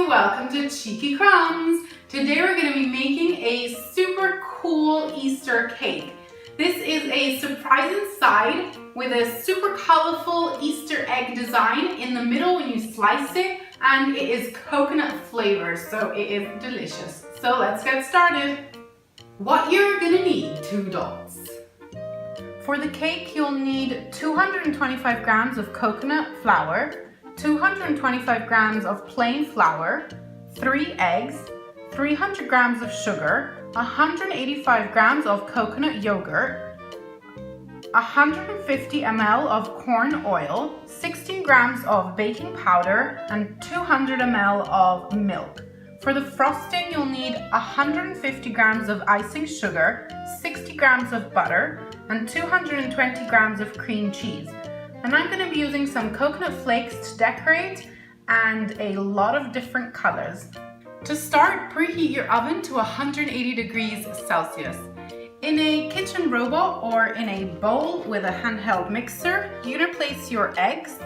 welcome to Cheeky Crumbs. Today we're going to be making a super cool Easter cake. This is a surprise inside with a super colorful Easter egg design in the middle when you slice it, and it is coconut flavor, so it is delicious. So let's get started. What you're going to need: 2 dots. For the cake you'll need 225 grams of coconut flour, 225 grams of plain flour, 3 eggs, 300 grams of sugar, 185 grams of coconut yogurt, 150 ml of corn oil, 16 grams of baking powder, and 200 ml of milk. For the frosting, you'll need 150 grams of icing sugar, 60 grams of butter, and 220 grams of cream cheese. And I'm going to be using some coconut flakes to decorate and a lot of different colors. To start, preheat your oven to 180 degrees Celsius. In a kitchen robot or in a bowl with a handheld mixer, you're going to place your eggs,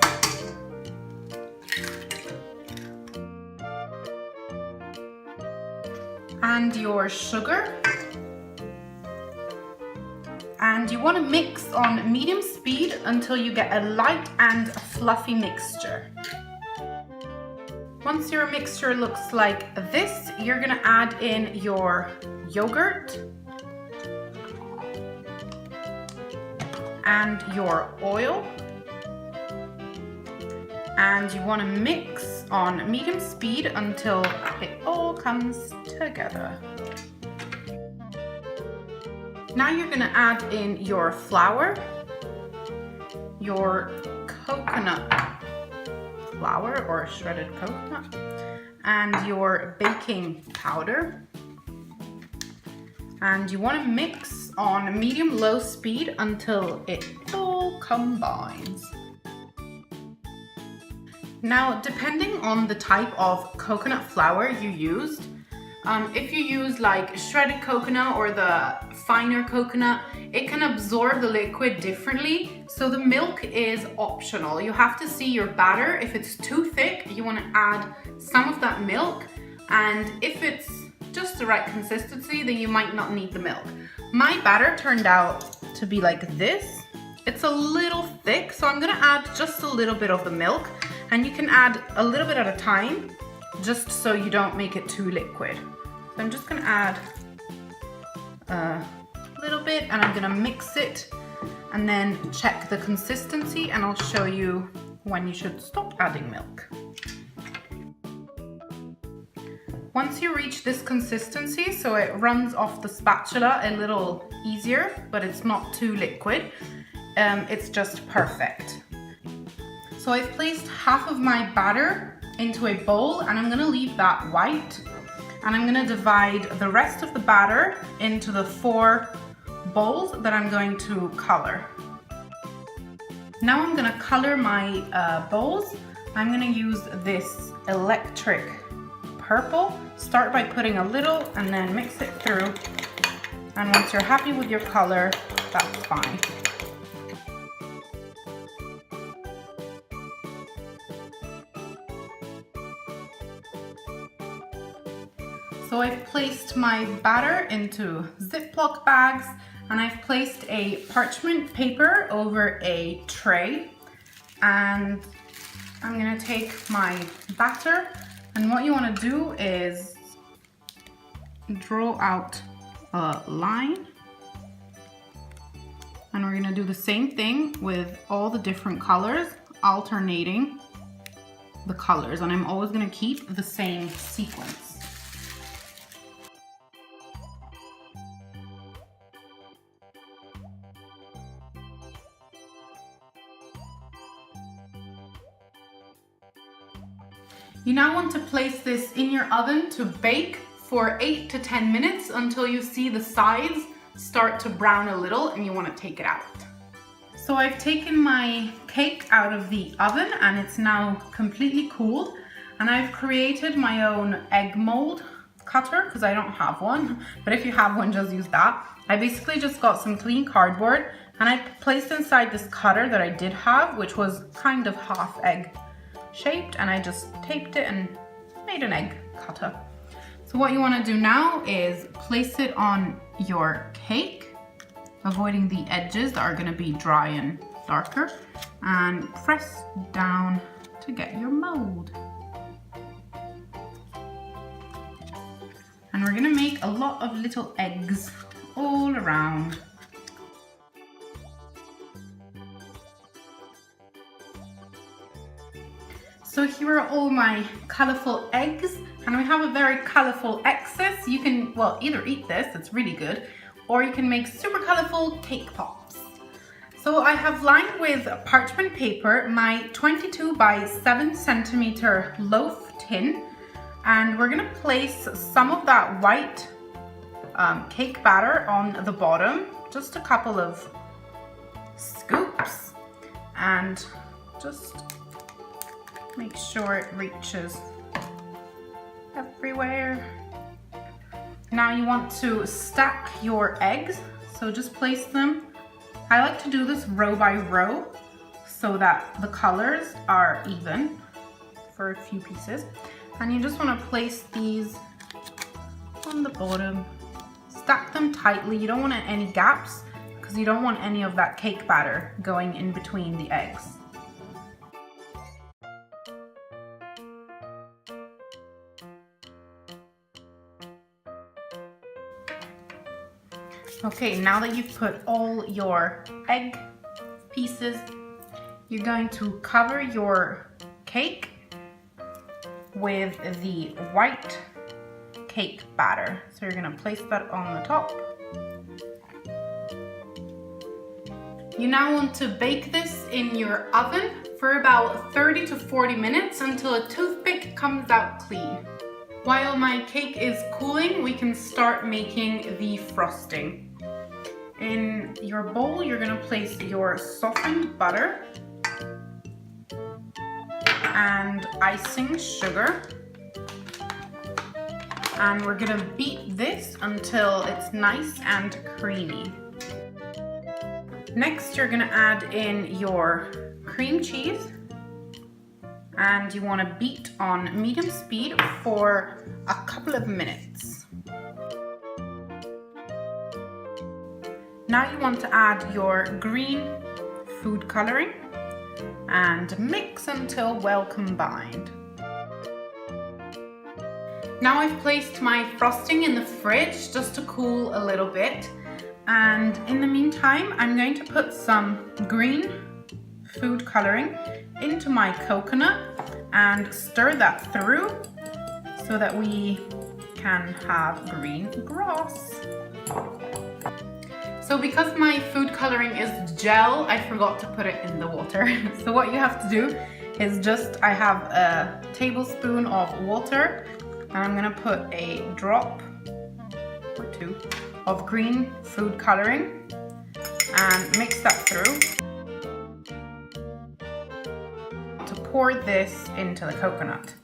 and your sugar, and you want to mix on medium speed until you get a light and fluffy mixture. Once your mixture looks like this, you're going to add in your yogurt and your oil, and you want to mix on medium speed until it all comes together. Now you're going to add in your flour, your coconut flour or shredded coconut, and your baking powder. And you want to mix on medium-low speed until it all combines. Now, depending on the type of coconut flour you used, if you use like shredded coconut or the finer coconut, it can absorb the liquid differently. So the milk is optional. You have to see your batter. If it's too thick, you want to add some of that milk. And if it's just the right consistency, then you might not need the milk. My batter turned out to be like this. It's a little thick, so I'm gonna add just a little bit of the milk. And you can add a little bit at a time, just so you don't make it too liquid. So I'm just gonna add a little bit, and I'm gonna mix it and then check the consistency, and I'll show you when you should stop adding milk. Once you reach this consistency, so it runs off the spatula a little easier, but it's not too liquid, it's just perfect. So I've placed half of my batter into a bowl, and I'm gonna leave that white, and I'm gonna divide the rest of the batter into the 4 bowls that I'm going to color. Now I'm gonna color my bowls. I'm gonna use this electric purple. Start by putting a little and then mix it through. And once you're happy with your color, that's fine. So I've placed my batter into Ziploc bags, and I've placed a parchment paper over a tray, and I'm gonna take my batter, and what you wanna do is draw out a line, and we're gonna do the same thing with all the different colors, alternating the colors, and I'm always gonna keep the same sequence. You now want to place this in your oven to bake for 8 to 10 minutes until you see the sides start to brown a little and you want to take it out. So I've taken my cake out of the oven and it's now completely cooled, and I've created my own egg mold cutter because I don't have one, but if you have one, just use that. I basically just got some clean cardboard and I placed inside this cutter that I did have, which was kind of half egg shaped, and I just taped it and made an egg cutter. So what you want to do now is place it on your cake, avoiding the edges that are going to be dry and darker, and press down to get your mold. And we're going to make a lot of little eggs all around. So here are all my colourful eggs, and we have a very colourful excess. You can, well, either eat this, it's really good, or you can make super colourful cake pops. So I have lined with parchment paper my 22 by 7 centimeter loaf tin, and we're gonna place some of that white cake batter on the bottom, just a couple of scoops, and just make sure it reaches everywhere. Now you want to stack your eggs, so just place them. I like to do this row by row so that the colors are even for a few pieces. And you just want to place these on the bottom. Stack them tightly. You don't want any gaps because you don't want any of that cake batter going in between the eggs. Okay, now that you've put all your egg pieces, you're going to cover your cake with the white cake batter. So you're going to place that on the top. You now want to bake this in your oven for about 30 to 40 minutes until a toothpick comes out clean. While my cake is cooling, we can start making the frosting. In your bowl, you're going to place your softened butter and icing sugar. And we're going to beat this until it's nice and creamy. Next, you're going to add in your cream cheese. And you want to beat on medium speed for a couple of minutes. Now you want to add your green food coloring and mix until well combined. Now I've placed my frosting in the fridge just to cool a little bit, and in the meantime I'm going to put some green food coloring into my coconut and stir that through so that we can have green grass. So because my food coloring is gel, I forgot to put it in the water. So what you have to do is I have a tablespoon of water, and I'm gonna put a drop or two of green food coloring and mix that through to pour this into the coconut.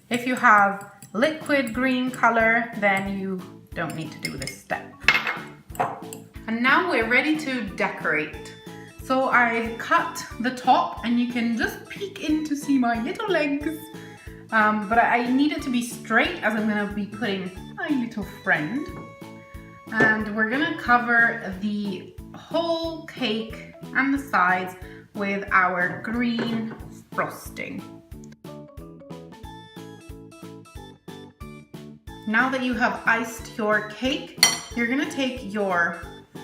If you have liquid green color, then you don't need to do this step. And now we're ready to decorate. So I cut the top, and you can just peek in to see my little legs. But I need it to be straight as I'm gonna be putting my little friend. And we're gonna cover the whole cake and the sides with our green frosting. Now that you have iced your cake, you're gonna take your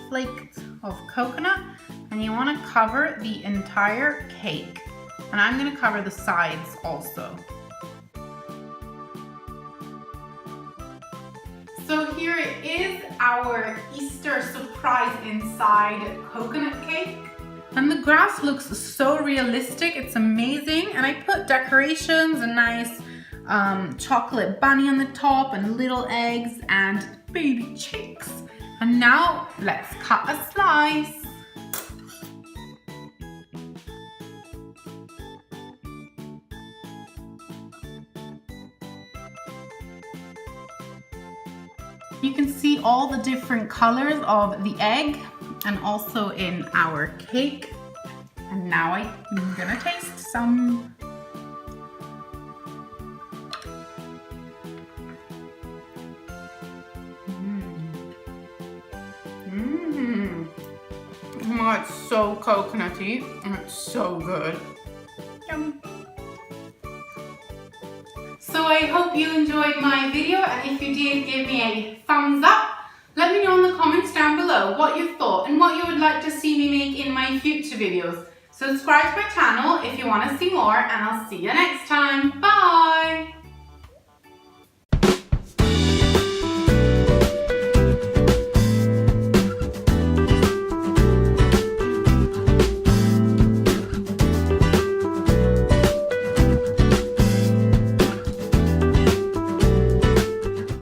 flakes of coconut and you want to cover the entire cake, and I'm going to cover the sides also. So here it is, our Easter surprise inside coconut cake. And the grass looks so realistic, it's amazing. And I put decorations, a nice chocolate bunny on the top and little eggs and baby chicks. And now let's cut a slice. You can see all the different colors of the egg and also in our cake. And now I'm gonna taste some. Oh, it's so coconutty and it's so good. Yum. So I hope you enjoyed my video, and if you did, give me a thumbs up. Let me know in the comments down below what you thought and what you would like to see me make in my future videos. Subscribe to my channel if you want to see more, and I'll see you next time. Bye!